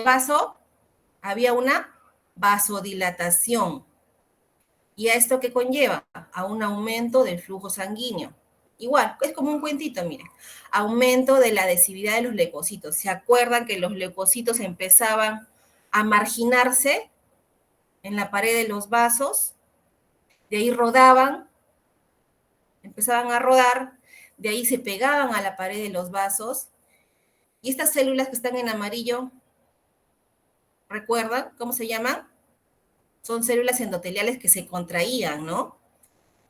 vaso había una vasodilatación. ¿Y a esto qué conlleva? A un aumento del flujo sanguíneo. Igual, es como un cuentito, miren. Aumento de la adhesividad de los leucocitos. ¿Se acuerdan que los leucocitos empezaban a marginarse en la pared de los vasos? De ahí rodaban, empezaban a rodar, de ahí se pegaban a la pared de los vasos. Y estas células que están en amarillo, ¿recuerdan cómo se llaman? Son células endoteliales que se contraían, ¿no?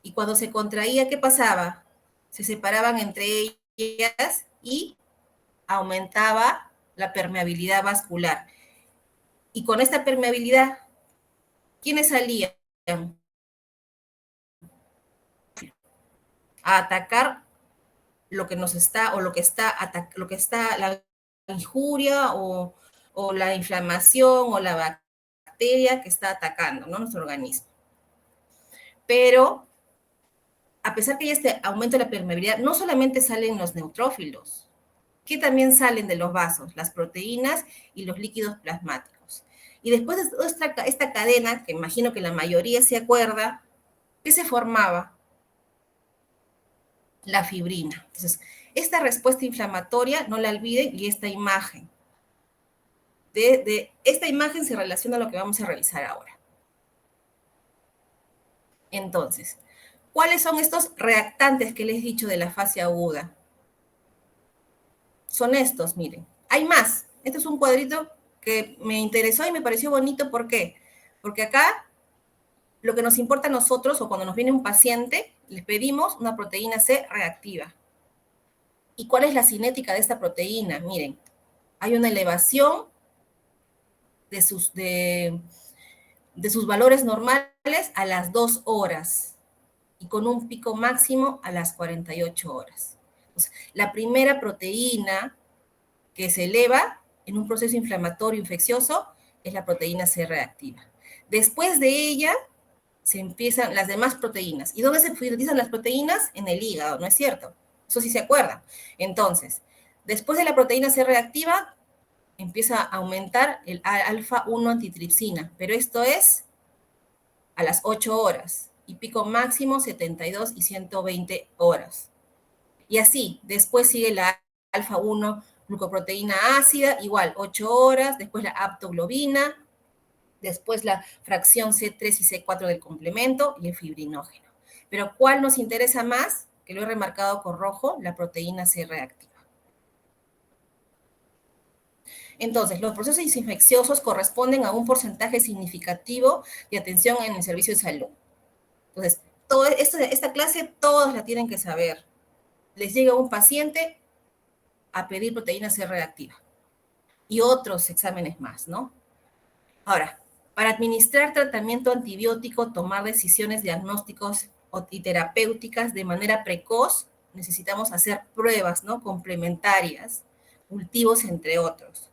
Y cuando se contraía, ¿qué pasaba? Se separaban entre ellas y aumentaba la permeabilidad vascular. Y con esta permeabilidad, ¿quiénes salían? A atacar lo que nos está, o lo que está, la injuria o la inflamación o la bacteria que está atacando, ¿no? Nuestro organismo. Pero a pesar que hay este aumento de la permeabilidad, no solamente salen los neutrófilos, que también salen de los vasos, las proteínas y los líquidos plasmáticos. Y después de toda esta cadena, que imagino que la mayoría se acuerda, ¿qué se formaba? La fibrina. Entonces, esta respuesta inflamatoria, no la olviden, y esta imagen. De esta imagen se relaciona a lo que vamos a revisar ahora. Entonces, ¿cuáles son estos reactantes que les he dicho de la fase aguda? Son estos, miren. Hay más. Este es un cuadrito que me interesó y me pareció bonito. ¿Por qué? Porque acá lo que nos importa a nosotros, o cuando nos viene un paciente, les pedimos una proteína C reactiva. ¿Y cuál es la cinética de esta proteína? Miren, hay una elevación de sus valores normales a las 2 horas y con un pico máximo a las 48 horas. Entonces, la primera proteína que se eleva en un proceso inflamatorio infeccioso es la proteína C reactiva. Después de ella se empiezan las demás proteínas. ¿Y dónde se utilizan las proteínas? En el hígado, ¿no es cierto? Eso sí se acuerdan. Entonces, después de la proteína C reactiva, empieza a aumentar el alfa-1 antitripsina, pero esto es a las 8 horas y pico máximo 72 y 120 horas. Y así, después sigue la alfa-1 glucoproteína ácida, igual 8 horas, después la aptoglobina, después la fracción C3 y C4 del complemento y el fibrinógeno. Pero ¿cuál nos interesa más? Que lo he remarcado con rojo, la proteína C reactiva. Entonces, los procesos infecciosos corresponden a un porcentaje significativo de atención en el servicio de salud. Entonces, esta clase todos la tienen que saber. Les llega un paciente a pedir proteína C reactiva y otros exámenes más, ¿no? Ahora, para administrar tratamiento antibiótico, tomar decisiones diagnósticos y terapéuticas de manera precoz, necesitamos hacer pruebas, ¿no? Complementarias, cultivos, entre otros.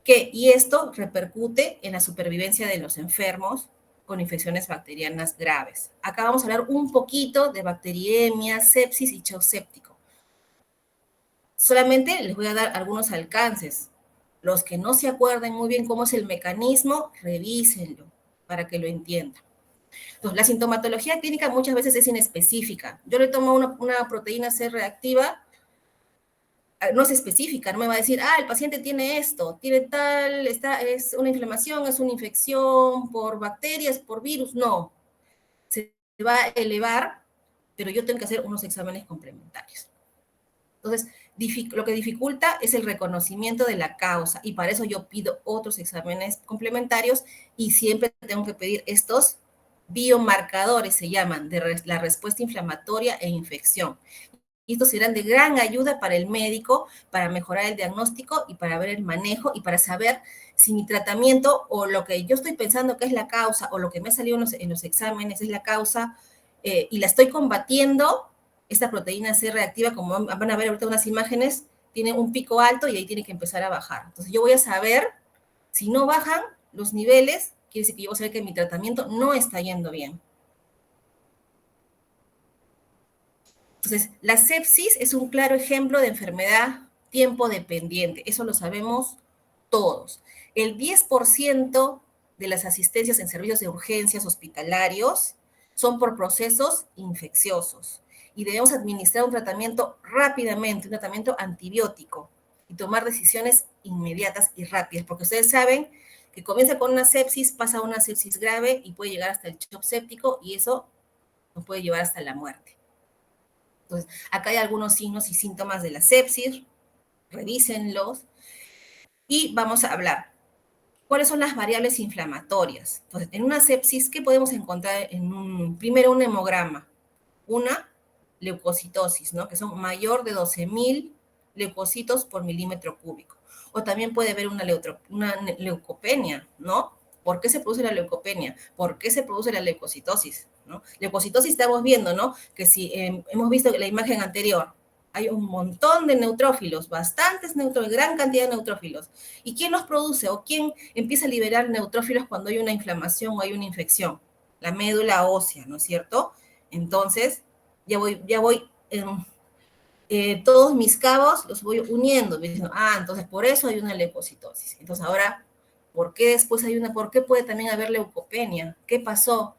Y esto repercute en la supervivencia de los enfermos con infecciones bacterianas graves. Acá vamos a hablar un poquito de bacteriemia, sepsis y shock séptico. Solamente les voy a dar algunos alcances. Los que no se acuerden muy bien cómo es el mecanismo, revísenlo para que lo entiendan. Entonces, la sintomatología clínica muchas veces es inespecífica. Yo le tomo una proteína C reactiva, no es específica, no me va a decir, el paciente tiene esto, tiene tal, es una inflamación, es una infección por bacterias, por virus, no. Se va a elevar, pero yo tengo que hacer unos exámenes complementarios. Entonces, lo que dificulta es el reconocimiento de la causa y para eso yo pido otros exámenes complementarios y siempre tengo que pedir estos biomarcadores, se llaman, de la respuesta inflamatoria e infección. Y estos serán de gran ayuda para el médico, para mejorar el diagnóstico y para ver el manejo y para saber si mi tratamiento o lo que yo estoy pensando que es la causa o lo que me ha salido en los exámenes es la causa y la estoy combatiendo. Esta proteína C reactiva, como van a ver ahorita unas imágenes, tiene un pico alto y ahí tiene que empezar a bajar. Entonces yo voy a saber, si no bajan los niveles, quiere decir que yo voy a saber que mi tratamiento no está yendo bien. Entonces, la sepsis es un claro ejemplo de enfermedad tiempo dependiente, eso lo sabemos todos. El 10% de las asistencias en servicios de urgencias hospitalarios son por procesos infecciosos y debemos administrar un tratamiento rápidamente, un tratamiento antibiótico y tomar decisiones inmediatas y rápidas, porque ustedes saben que comienza con una sepsis, pasa a una sepsis grave y puede llegar hasta el shock séptico y eso nos puede llevar hasta la muerte. Entonces, acá hay algunos signos y síntomas de la sepsis, revísenlos y vamos a hablar. ¿Cuáles son las variables inflamatorias? Entonces, en una sepsis, ¿qué podemos encontrar primero un hemograma? Una leucocitosis, ¿no? Que son mayor de 12.000 leucocitos por milímetro cúbico. O también puede haber una leucopenia, ¿no? ¿Por qué se produce la leucopenia? ¿Por qué se produce la leucocitosis? ¿No? Leucocitosis estamos viendo, ¿no? Que si hemos visto la imagen anterior, hay un montón de neutrófilos, bastantes neutrófilos, gran cantidad de neutrófilos. ¿Y quién los produce o quién empieza a liberar neutrófilos cuando hay una inflamación o hay una infección? La médula ósea, ¿no es cierto? Entonces, ya voy todos mis cabos los voy uniendo, diciendo, entonces por eso hay una leucocitosis. Entonces ahora, ¿por qué después por qué puede también haber leucopenia? ¿Qué pasó?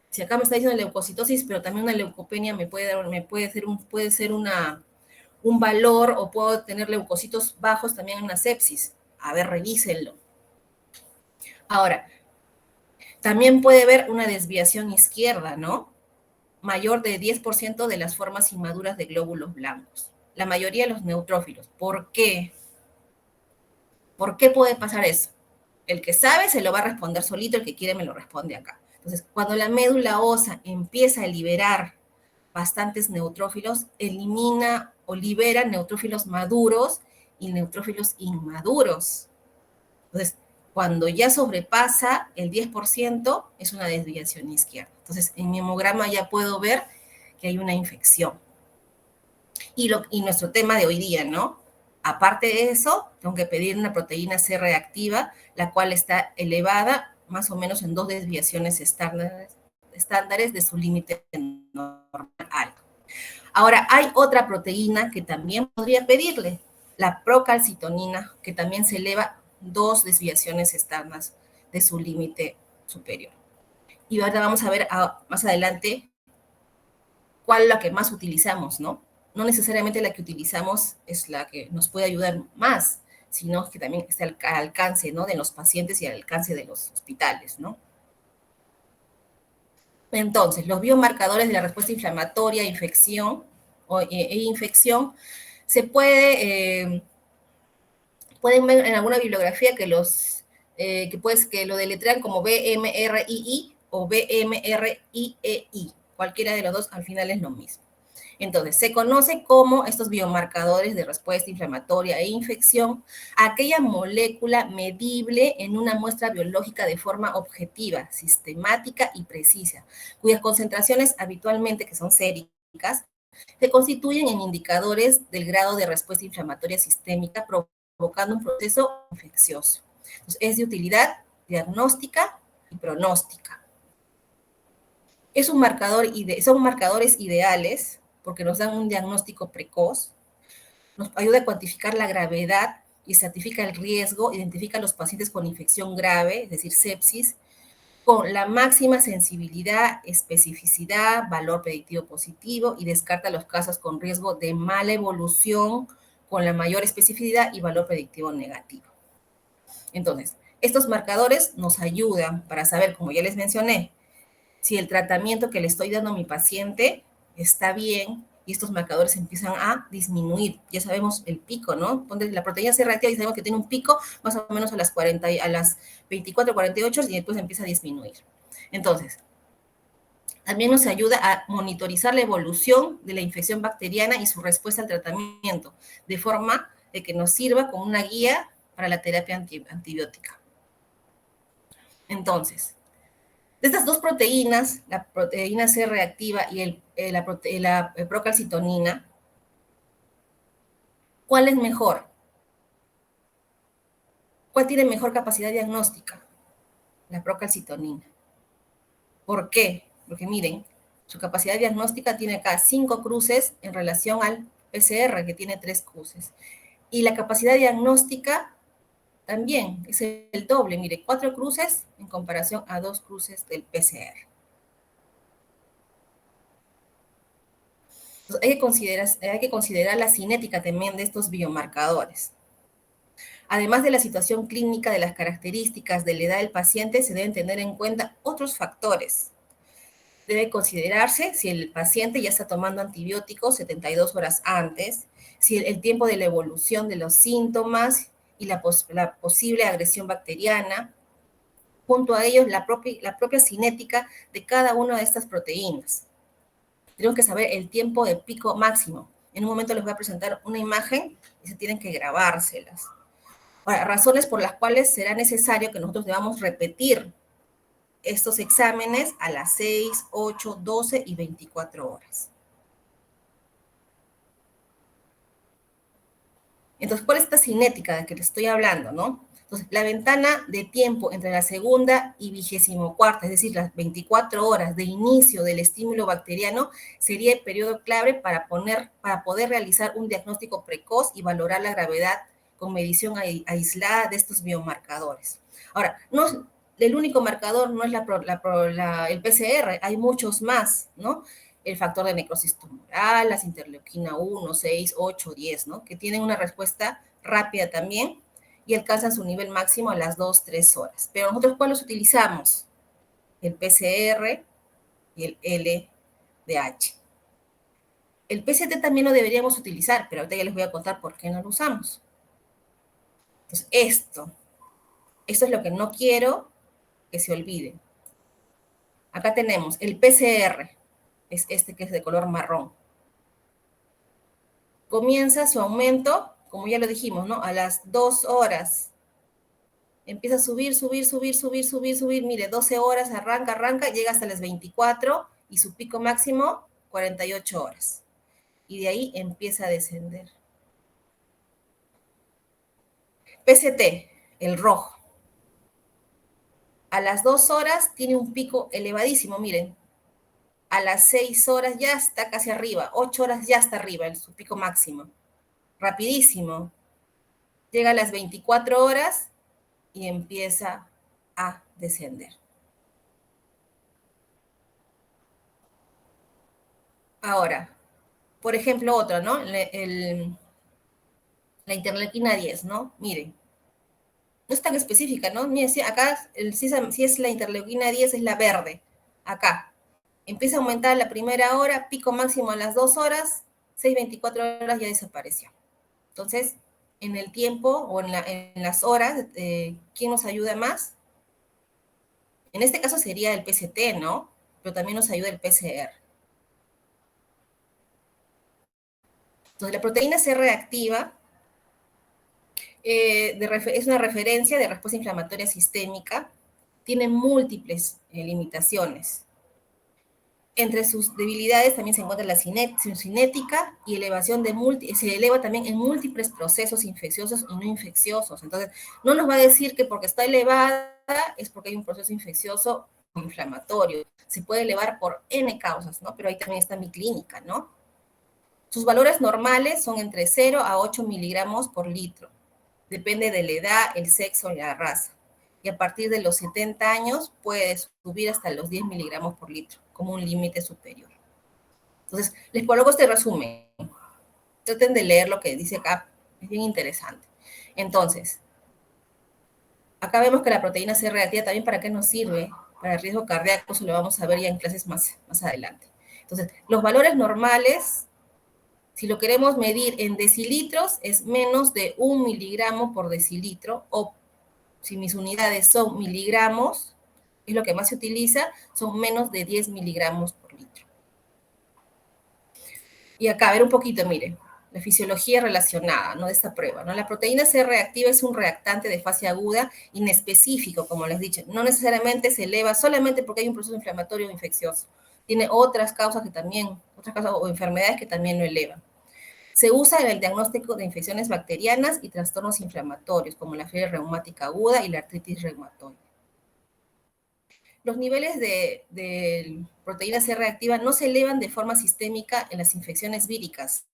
Si acá me está diciendo leucocitosis, pero también una leucopenia puede ser un valor o puedo tener leucocitos bajos también en una sepsis. A ver, revísenlo. Ahora, también puede haber una desviación izquierda, ¿no? Mayor de 10% de las formas inmaduras de glóbulos blancos. La mayoría de los neutrófilos. ¿Por qué? ¿Por qué puede pasar eso? El que sabe se lo va a responder solito, el que quiere me lo responde acá. Entonces, cuando la médula ósea empieza a liberar bastantes neutrófilos, elimina o libera neutrófilos maduros y neutrófilos inmaduros. Entonces, cuando ya sobrepasa el 10%, es una desviación izquierda. Entonces, en mi hemograma ya puedo ver que hay una infección. Y nuestro tema de hoy día, ¿no? Aparte de eso, tengo que pedir una proteína C reactiva, la cual está elevada más o menos en 2 desviaciones estándares de su límite normal alto. Ahora, hay otra proteína que también podría pedirle, la procalcitonina, que también se eleva 2 desviaciones estándares de su límite superior. Y ahora vamos a ver más adelante cuál es la que más utilizamos, ¿no? No necesariamente la que utilizamos es la que nos puede ayudar más, sino que también está al alcance, ¿no? De los pacientes y al alcance de los hospitales, ¿no? Entonces, los biomarcadores de la respuesta inflamatoria, infección e infección, se pueden ver en alguna bibliografía que que lo deletrean como BMRII o BMRIEI. Cualquiera de los dos al final es lo mismo. Entonces, se conoce como estos biomarcadores de respuesta inflamatoria e infección aquella molécula medible en una muestra biológica de forma objetiva, sistemática y precisa, cuyas concentraciones habitualmente, que son séricas, se constituyen en indicadores del grado de respuesta inflamatoria sistémica provocando un proceso infeccioso. Entonces, es de utilidad diagnóstica y pronóstica. Son marcadores ideales porque nos dan un diagnóstico precoz, nos ayuda a cuantificar la gravedad y estratifica el riesgo, identifica a los pacientes con infección grave, es decir, sepsis, con la máxima sensibilidad, especificidad, valor predictivo positivo y descarta los casos con riesgo de mala evolución con la mayor especificidad y valor predictivo negativo. Entonces, estos marcadores nos ayudan para saber, como ya les mencioné, si el tratamiento que le estoy dando a mi paciente está bien y estos marcadores empiezan a disminuir. Ya sabemos el pico, ¿no? La proteína C reactiva y sabemos que tiene un pico más o menos a las 24, 48 y después empieza a disminuir. Entonces, también nos ayuda a monitorizar la evolución de la infección bacteriana y su respuesta al tratamiento, de forma de que nos sirva como una guía para la terapia antibiótica. Entonces, de estas dos proteínas, la proteína C reactiva y la procalcitonina, ¿cuál es mejor? ¿Cuál tiene mejor capacidad diagnóstica? La procalcitonina. ¿Por qué? Porque miren, su capacidad diagnóstica tiene acá 5 cruces en relación al PCR, que tiene 3 cruces. Y la capacidad diagnóstica También es el doble, mire, 4 cruces en comparación a 2 cruces del PCR. Entonces, hay que considerar la cinética también de estos biomarcadores. Además de la situación clínica, de las características, de la edad del paciente, se deben tener en cuenta otros factores. Debe considerarse si el paciente ya está tomando antibióticos 72 horas antes, si el tiempo de la evolución de los síntomas y la posible agresión bacteriana, junto a ellos la propia cinética de cada una de estas proteínas. Tenemos que saber el tiempo de pico máximo. En un momento les voy a presentar una imagen y se tienen que grabárselas. Ahora, razones por las cuales será necesario que nosotros debamos repetir estos exámenes a las 6, 8, 12 y 24 horas. Entonces, ¿cuál es esta cinética de que les estoy hablando, no? Entonces, la ventana de tiempo entre la segunda y 24ª, es decir, las 24 horas de inicio del estímulo bacteriano, sería el periodo clave para poder realizar un diagnóstico precoz y valorar la gravedad con medición aislada de estos biomarcadores. Ahora, no, el único marcador no es el PCR, hay muchos más, ¿no? El factor de necrosis tumoral, las interleuquina 1, 6, 8, 10, ¿no? Que tienen una respuesta rápida también y alcanzan su nivel máximo a las 2, 3 horas. Pero nosotros, ¿cuáles utilizamos? El PCR y el LDH. El PCT también lo deberíamos utilizar, pero ahorita ya les voy a contar por qué no lo usamos. Entonces, esto es lo que no quiero que se olvide. Acá tenemos el PCR, es este que es de color marrón. Comienza su aumento, como ya lo dijimos, ¿no? A las 2 horas. Empieza a subir, subir, subir, subir, subir, subir. Mire, 12 horas, arranca, llega hasta las 24 y su pico máximo, 48 horas. Y de ahí empieza a descender. PCT, el rojo. A las 2 horas tiene un pico elevadísimo, miren. A las 6 horas ya está casi arriba, 8 horas ya está arriba, su pico máximo. Rapidísimo. Llega a las 24 horas y empieza a descender. Ahora, por ejemplo, otro, ¿no? La interleuquina 10, ¿no? Miren, no es tan específica, ¿no? Miren, acá, si es la interleuquina 10, es la verde, acá. Empieza a aumentar la primera hora, pico máximo a las 2 horas, 6:24 horas ya desapareció. Entonces, en el tiempo o en las horas, ¿quién nos ayuda más? En este caso sería el PCT, ¿no? Pero también nos ayuda el PCR. Entonces, la proteína C reactiva es una referencia de respuesta inflamatoria sistémica, tiene múltiples limitaciones. Entre sus debilidades también se encuentra la cinética y elevación se eleva también en múltiples procesos infecciosos y no infecciosos. Entonces, no nos va a decir que porque está elevada es porque hay un proceso infeccioso o inflamatorio. Se puede elevar por N causas, ¿no? Pero ahí también está mi clínica, ¿no? Sus valores normales son entre 0 a 8 miligramos por litro. Depende de la edad, el sexo y la raza. Y a partir de los 70 años puede subir hasta los 10 miligramos por litro, como un límite superior. Entonces, les coloco este resumen. Traten de leer lo que dice acá, es bien interesante. Entonces, acá vemos que la proteína C reactiva también para qué nos sirve, para el riesgo cardíaco, eso lo vamos a ver ya en clases más adelante. Entonces, los valores normales, si lo queremos medir en decilitros, es menos de 1 miligramo por decilitro, o si mis unidades son miligramos, es lo que más se utiliza, son menos de 10 miligramos por litro. Y acá, a ver un poquito, miren, la fisiología relacionada, ¿no? De esta prueba, ¿no? La proteína C reactiva es un reactante de fase aguda inespecífico, como les he dicho. No necesariamente se eleva solamente porque hay un proceso inflamatorio o infeccioso. Tiene otras causas o enfermedades que también lo elevan. Se usa en el diagnóstico de infecciones bacterianas y trastornos inflamatorios, como la fiebre reumática aguda y la artritis reumatoide. Los niveles de proteína C reactiva no se elevan de forma sistémica en las infecciones víricas.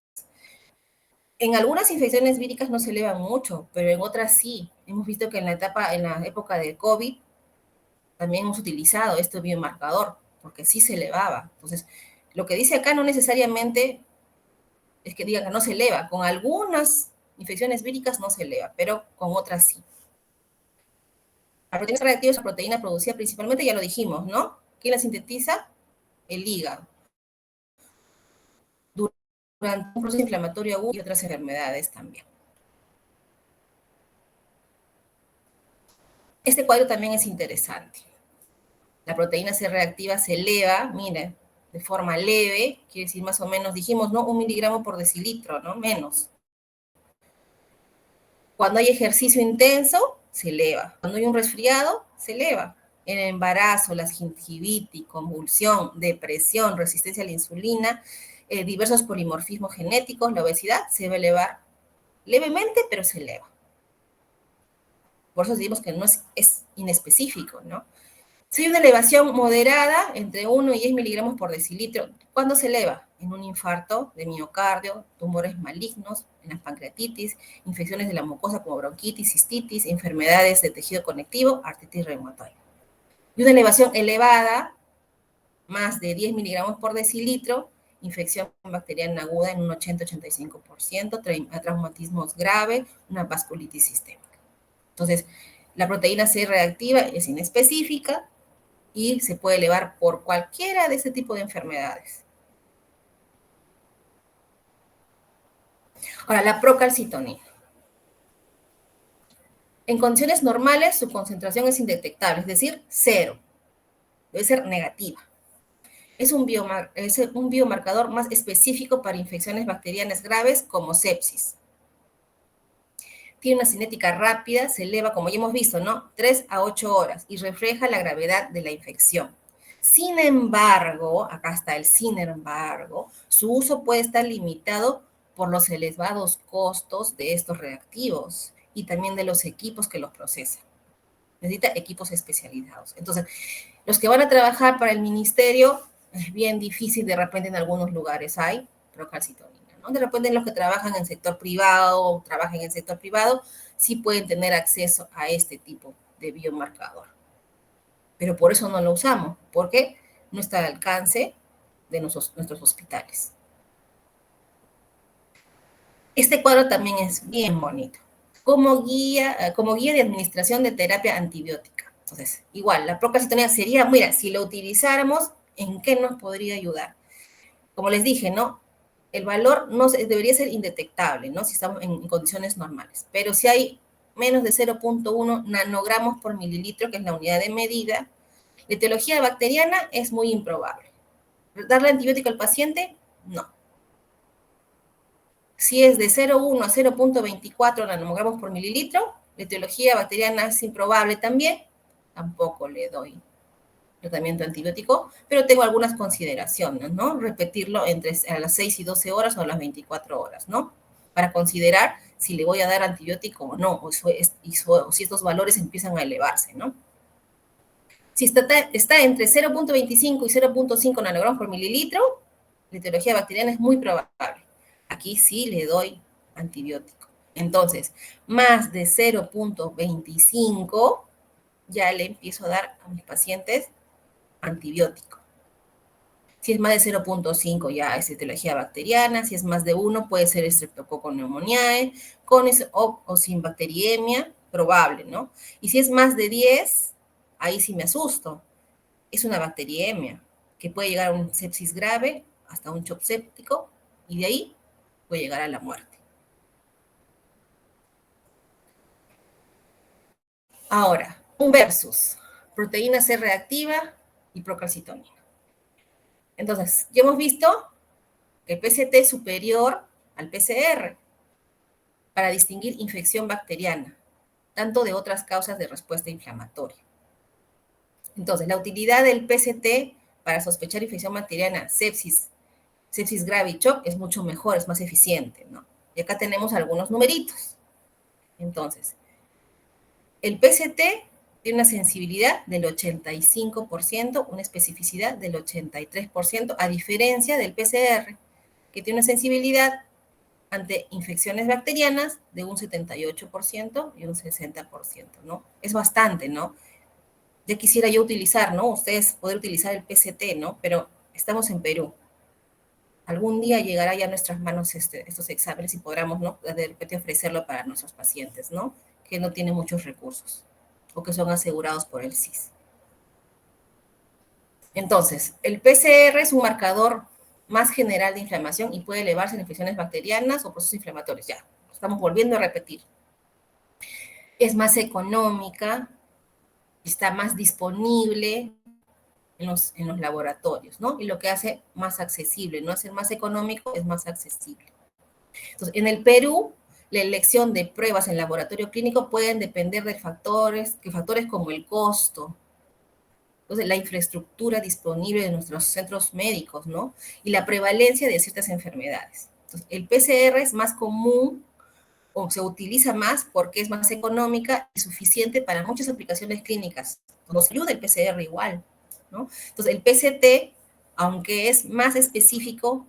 En algunas infecciones víricas no se elevan mucho, pero en otras sí. Hemos visto que en la época de COVID, también hemos utilizado este biomarcador, porque sí se elevaba. Entonces, lo que dice acá no necesariamente es que diga que no se eleva. Con algunas infecciones víricas no se eleva, pero con otras sí. La proteína reactiva es una proteína producida principalmente, ya lo dijimos, ¿no? ¿Quién la sintetiza? El hígado. Durante un proceso inflamatorio agudo y otras enfermedades también. Este cuadro también es interesante. La proteína C reactiva se eleva, miren, de forma leve, quiere decir más o menos, dijimos, ¿no? 1 miligramo por decilitro, ¿no? Menos. Cuando hay ejercicio intenso, se eleva. Cuando hay un resfriado, se eleva. En el embarazo, la gingivitis, convulsión, depresión, resistencia a la insulina, diversos polimorfismos genéticos, la obesidad, se va a elevar levemente, pero se eleva. Por eso decimos que no es inespecífico, ¿no? Si hay una elevación moderada, entre 1 y 10 miligramos por decilitro, ¿cuándo se eleva? En un infarto de miocardio, tumores malignos, en la pancreatitis, infecciones de la mucosa como bronquitis, cistitis, enfermedades de tejido conectivo, artritis reumatoide. Y una elevación elevada, más de 10 miligramos por decilitro, infección bacteriana aguda en un 80-85%, traumatismos graves, una vasculitis sistémica. Entonces, la proteína C reactiva es inespecífica, y se puede elevar por cualquiera de ese tipo de enfermedades. Ahora, la procalcitonina. En condiciones normales, su concentración es indetectable, es decir, cero. Debe ser negativa. Es un biomarcador más específico para infecciones bacterianas graves como sepsis. Tiene una cinética rápida, se eleva, como ya hemos visto, ¿no? 3 a 8 horas y refleja la gravedad de la infección. Sin embargo, acá está el sin embargo, su uso puede estar limitado por los elevados costos de estos reactivos y también de los equipos que los procesan. Necesita equipos especializados. Entonces, los que van a trabajar para el ministerio, es bien difícil de repente en algunos lugares hay procalcitonina, ¿no? De repente los que trabajan en el sector privado o trabajan en el sector privado, sí pueden tener acceso a este tipo de biomarcador. Pero por eso no lo usamos, porque no está al alcance de nuestros hospitales. Este cuadro también es bien bonito. Como guía de administración de terapia antibiótica. Entonces, igual, la procalcitonina sería, mira, si lo utilizáramos, ¿en qué nos podría ayudar? Como les dije, ¿no? El valor no debería ser indetectable, ¿no? Si estamos en condiciones normales. Pero si hay menos de 0.1 nanogramos por mililitro, que es la unidad de medida, la etiología bacteriana es muy improbable. ¿Darle antibiótico al paciente? No. Si es de 0,1 a 0,24 nanogramos por mililitro, la etiología bacteriana es improbable también, tampoco le doy tratamiento antibiótico, pero tengo algunas consideraciones, ¿no? Repetirlo entre a las 6 y 12 horas o a las 24 horas, ¿no? Para considerar si le voy a dar antibiótico o no, o si estos valores empiezan a elevarse, ¿no? Si está entre 0.25 y 0.5 nanogramos por mililitro, la etiología bacteriana es muy probable. Aquí sí le doy antibiótico. Entonces, más de 0.25, ya le empiezo a dar a mis pacientes antibiótico. Si es más de 0.5 ya es etiología bacteriana, si es más de 1 puede ser Streptococcus pneumoniae, con o sin bacteriemia, probable, ¿no? Y si es más de 10, ahí sí me asusto. Es una bacteriemia que puede llegar a un sepsis grave, hasta un shock séptico, y de ahí puede llegar a la muerte. Ahora, un versus, proteína C reactiva y procalcitonina. Entonces, ya hemos visto que el PCT es superior al PCR para distinguir infección bacteriana, tanto de otras causas de respuesta inflamatoria. Entonces, la utilidad del PCT para sospechar infección bacteriana, sepsis grave y shock es mucho mejor, es más eficiente, ¿no? Y acá tenemos algunos numeritos. Entonces, el PCT tiene una sensibilidad del 85%, una especificidad del 83%, a diferencia del PCR, que tiene una sensibilidad ante infecciones bacterianas de un 78% y un 60%, ¿no? Es bastante, ¿no? Ya quisiera yo utilizar, ¿no? Ustedes poder utilizar el PCT, ¿no? Pero estamos en Perú. Algún día llegará ya a nuestras manos estos exámenes y podremos, ¿no? De repente ofrecerlo para nuestros pacientes, ¿no? Que no tienen muchos recursos o que son asegurados por el SIS. Entonces, el PCR es un marcador más general de inflamación y puede elevarse en infecciones bacterianas o procesos inflamatorios. Ya, estamos volviendo a repetir. Es más económica, está más disponible en los laboratorios, ¿no? Y lo que hace más accesible, no hacer más económico, es más accesible. Entonces, en el Perú, la elección de pruebas en laboratorio clínico pueden depender de factores como el costo, entonces, la infraestructura disponible de nuestros centros médicos, ¿no? Y la prevalencia de ciertas enfermedades. Entonces, el PCR es más común o se utiliza más porque es más económica y suficiente para muchas aplicaciones clínicas. Nos ayuda el PCR igual, ¿no? Entonces, el PCT, aunque es más específico,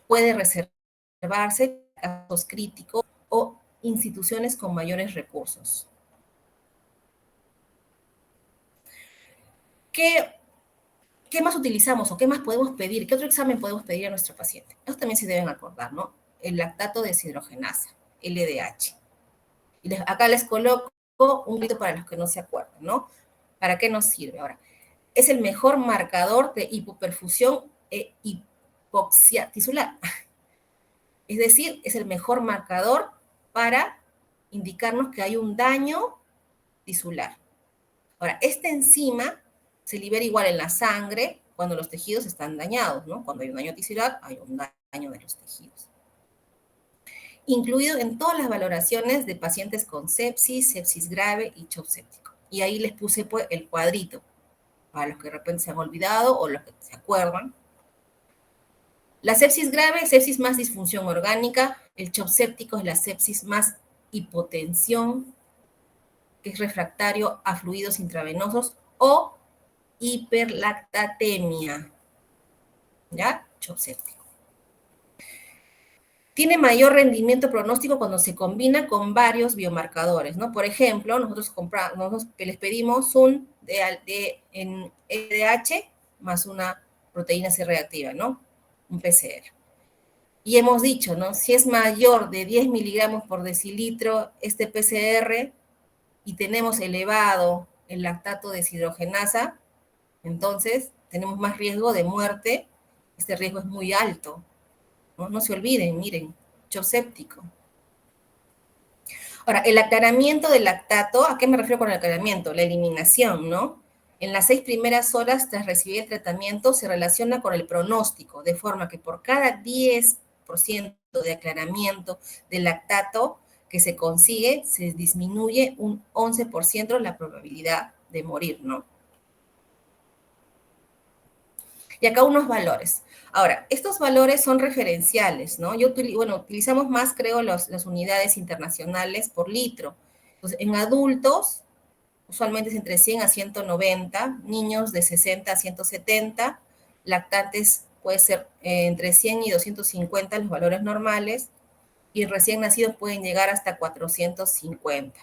puede reservarse para casos críticos o instituciones con mayores recursos. ¿Qué ¿Qué más utilizamos o qué más podemos pedir? ¿Qué otro examen podemos pedir a nuestro paciente? Eso también se deben acordar, ¿no? El lactato deshidrogenasa, LDH. Y acá les coloco un grito para los que no se acuerdan, ¿no? ¿Para qué nos sirve? Ahora, es el mejor marcador de hipoperfusión e hipoxia tisular. Es decir, es el mejor marcador para indicarnos que hay un daño tisular. Ahora, esta enzima se libera igual en la sangre cuando los tejidos están dañados, ¿no? Cuando hay un daño tisular, hay un daño de los tejidos. Incluido en todas las valoraciones de pacientes con sepsis, sepsis grave y shock séptico. Y ahí les puse pues, el cuadrito, para los que de repente se han olvidado o los que se acuerdan. La sepsis grave es sepsis más disfunción orgánica, el shock séptico es la sepsis más hipotensión, que es refractario a fluidos intravenosos, o hiperlactatemia, ¿ya? Shock séptico. Tiene mayor rendimiento pronóstico cuando se combina con varios biomarcadores, ¿no? Por ejemplo, nosotros les pedimos un en LDH más una proteína C reactiva, ¿no? Un PCR. Y hemos dicho, ¿no? Si es mayor de 10 miligramos por decilitro este PCR y tenemos elevado el lactato deshidrogenasa, entonces tenemos más riesgo de muerte. Este riesgo es muy alto. No se olviden, miren, shock séptico. Ahora, el aclaramiento del lactato, ¿a qué me refiero con el aclaramiento? La eliminación, ¿no? En las 6 primeras horas tras recibir el tratamiento se relaciona con el pronóstico, de forma que por cada 10% de aclaramiento del lactato que se consigue, se disminuye un 11% la probabilidad de morir, ¿no? Y acá unos valores. Ahora, estos valores son referenciales, ¿no? Utilizamos más, creo, las unidades internacionales por litro. Entonces, en adultos, usualmente es entre 100 a 190, niños de 60 a 170, lactantes puede ser entre 100 y 250 los valores normales, y recién nacidos pueden llegar hasta 450.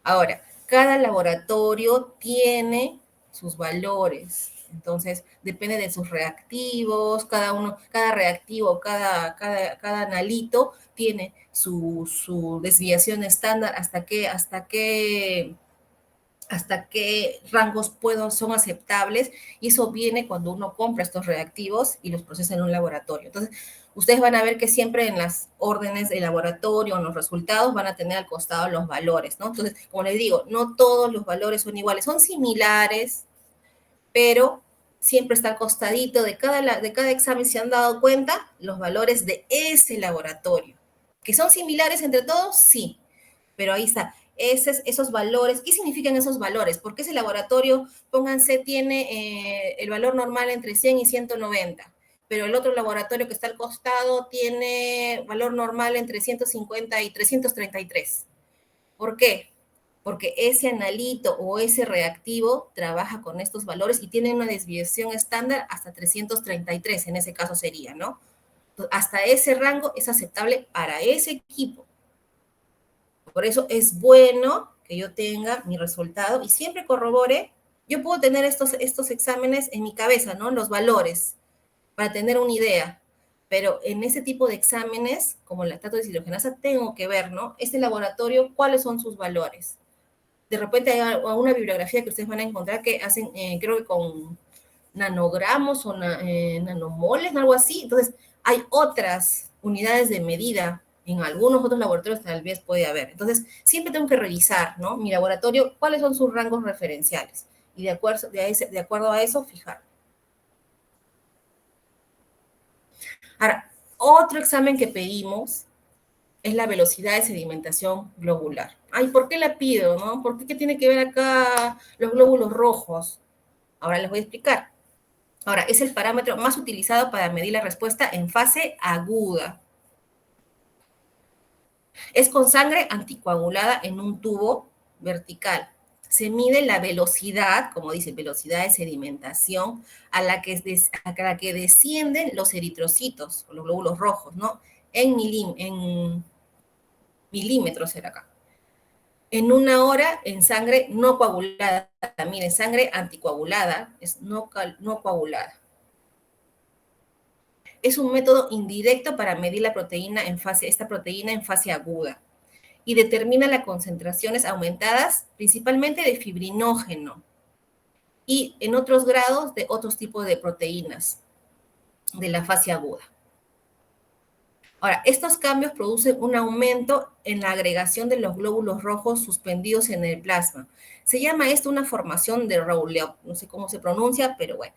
Ahora, cada laboratorio tiene sus valores. Entonces, depende de sus reactivos, cada reactivo, cada analito tiene su desviación estándar hasta qué rangos son aceptables, y eso viene cuando uno compra estos reactivos y los procesa en un laboratorio. Entonces, ustedes van a ver que siempre en las órdenes del laboratorio, en los resultados, van a tener al costado los valores, ¿no? Entonces, como les digo, no todos los valores son iguales, son similares, pero siempre está al costadito de cada examen, se han dado cuenta, los valores de ese laboratorio. ¿Que son similares entre todos? Sí, pero ahí está. Esos valores, ¿qué significan esos valores? Porque ese laboratorio, pónganse, tiene el valor normal entre 100 y 190, pero el otro laboratorio que está al costado tiene valor normal entre 150 y 333. ¿Por qué? Porque ese analito o ese reactivo trabaja con estos valores y tiene una desviación estándar hasta 333, en ese caso sería, ¿no? Hasta ese rango es aceptable para ese equipo. Por eso es bueno que yo tenga mi resultado y siempre corrobore. Yo puedo tener estos exámenes en mi cabeza, ¿no? Los valores, para tener una idea. Pero en ese tipo de exámenes, como la lactato deshidrogenasa, tengo que ver, ¿no? Este laboratorio, cuáles son sus valores. De repente hay una bibliografía que ustedes van a encontrar que hacen, creo que con nanogramos o nanomoles, algo así. Entonces, hay otras unidades de medida. En algunos otros laboratorios tal vez puede haber. Entonces, siempre tengo que revisar, ¿no? Mi laboratorio, cuáles son sus rangos referenciales. Y de acuerdo a eso, fijar. Ahora, otro examen que pedimos es la velocidad de sedimentación globular. Ay, ¿por qué la pido, no? ¿Por qué tiene que ver acá los glóbulos rojos? Ahora les voy a explicar. Ahora, es el parámetro más utilizado para medir la respuesta en fase aguda. Es con sangre anticoagulada en un tubo vertical. Se mide la velocidad, como dice, velocidad de sedimentación a la que descienden los eritrocitos, o los glóbulos rojos, ¿no? En milímetros era acá. En una hora en sangre no coagulada. Miren, sangre anticoagulada es no coagulada. Es un método indirecto para medir esta proteína en fase aguda y determina las concentraciones aumentadas principalmente de fibrinógeno y en otros grados de otros tipos de proteínas de la fase aguda. Ahora, estos cambios producen un aumento en la agregación de los glóbulos rojos suspendidos en el plasma. Se llama esto una formación de Rayleigh, no sé cómo se pronuncia, pero bueno.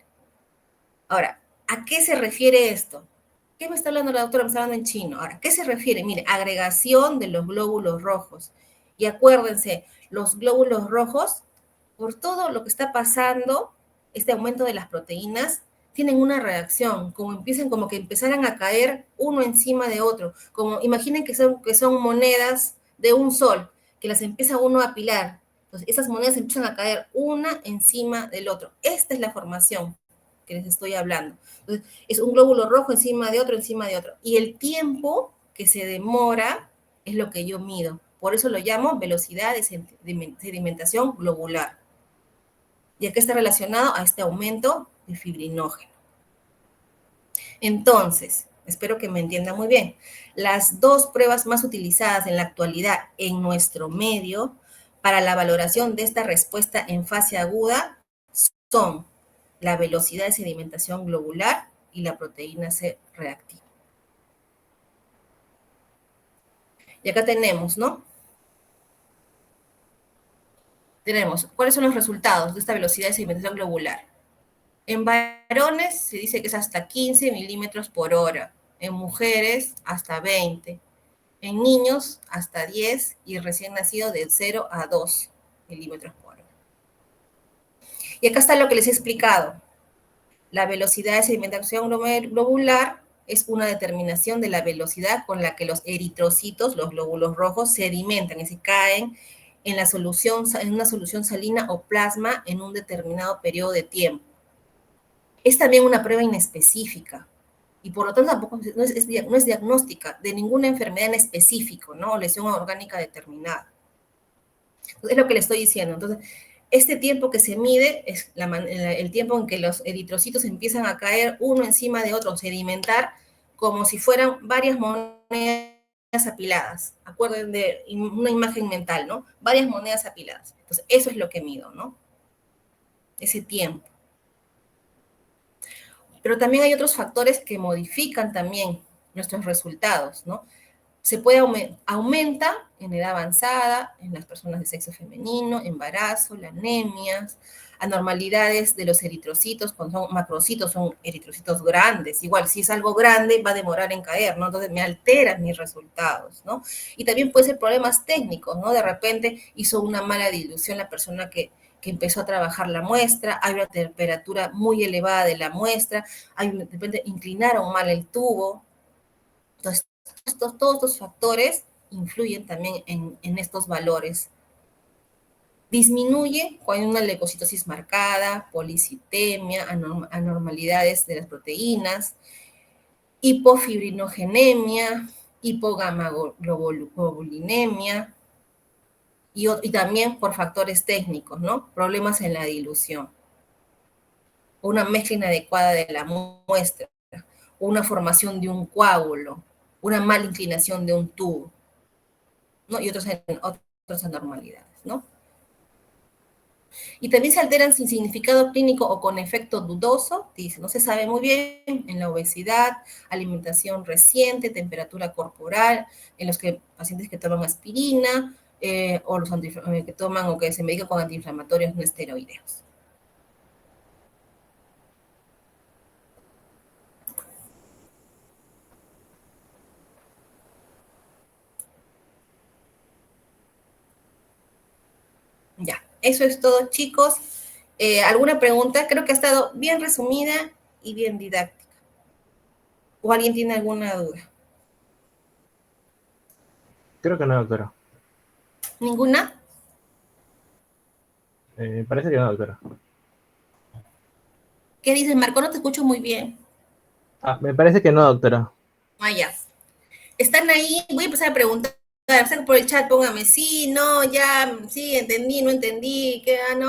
Ahora, ¿a qué se refiere esto? ¿Qué me está hablando la doctora? Me está hablando en chino. Ahora, ¿qué se refiere? Mire, agregación de los glóbulos rojos. Y acuérdense, los glóbulos rojos, por todo lo que está pasando, este aumento de las proteínas, tienen una reacción, como que empezaran a caer uno encima de otro. Como imaginen que son monedas de un sol, que las empieza uno a apilar. Entonces, esas monedas empiezan a caer una encima del otro. Esta es la formación que les estoy hablando. Entonces, es un glóbulo rojo encima de otro, encima de otro. Y el tiempo que se demora es lo que yo mido. Por eso lo llamo velocidad de sedimentación globular. Ya que está relacionado a este aumento de fibrinógeno. Entonces, espero que me entiendan muy bien. Las dos pruebas más utilizadas en la actualidad en nuestro medio para la valoración de esta respuesta en fase aguda son la velocidad de sedimentación globular y la proteína C reactiva. Y acá tenemos, ¿no? Tenemos, ¿cuáles son los resultados de esta velocidad de sedimentación globular? En varones se dice que es hasta 15 milímetros por hora, en mujeres hasta 20, en niños hasta 10 y recién nacido de 0 a 2 milímetros por hora. Y acá está lo que les he explicado. La velocidad de sedimentación globular es una determinación de la velocidad con la que los eritrocitos, los glóbulos rojos, sedimentan, es decir, caen en una solución salina o plasma en un determinado periodo de tiempo. Es también una prueba inespecífica y por lo tanto tampoco no es diagnóstica de ninguna enfermedad en específico, ¿no? O lesión orgánica determinada. Es lo que le estoy diciendo. Entonces, este tiempo que se mide es el tiempo en que los eritrocitos empiezan a caer uno encima de otro, sedimentar, como si fueran varias monedas apiladas. Acuerden de una imagen mental, ¿no? Varias monedas apiladas. Entonces, eso es lo que mido, ¿no? Ese tiempo. Pero también hay otros factores que modifican también nuestros resultados, ¿no? Aumenta en edad avanzada, en las personas de sexo femenino, embarazo, la anemia, anormalidades de los eritrocitos, cuando son macrocitos, son eritrocitos grandes. Igual, si es algo grande, va a demorar en caer, ¿no? Entonces me alteran mis resultados, ¿no? Y también puede ser problemas técnicos, ¿no? De repente hizo una mala dilución la persona que empezó a trabajar la muestra, hay una temperatura muy elevada de la muestra, de repente inclinaron mal el tubo. Entonces, todos estos factores influyen también en estos valores. Disminuye cuando hay una leucocitosis marcada, policitemia, anormalidades de las proteínas. Hipofibrinogenemia, hipogamaglobulinemia, y también por factores técnicos, ¿no? Problemas en la dilución, una mezcla inadecuada de la muestra, una formación de un coágulo, una mala inclinación de un tubo, ¿no? Y otras anormalidades, ¿no? Y también se alteran sin significado clínico o con efecto dudoso, dice, no se sabe muy bien, en la obesidad, alimentación reciente, temperatura corporal, en los pacientes que toman aspirina, o los que toman o que se medican con antiinflamatorios no esteroideos. Ya, eso es todo, chicos. ¿Alguna pregunta? Creo que ha estado bien resumida y bien didáctica. ¿O alguien tiene alguna duda? Creo que no, doctora. ¿Ninguna? Parece que no, doctora. ¿Qué dices, Marco? No te escucho muy bien. Ah, me parece que no, doctora. Ah, ya. Están ahí, voy a empezar a preguntar, por el chat, póngame sí, no, ya, sí, entendí, no entendí, qué, no.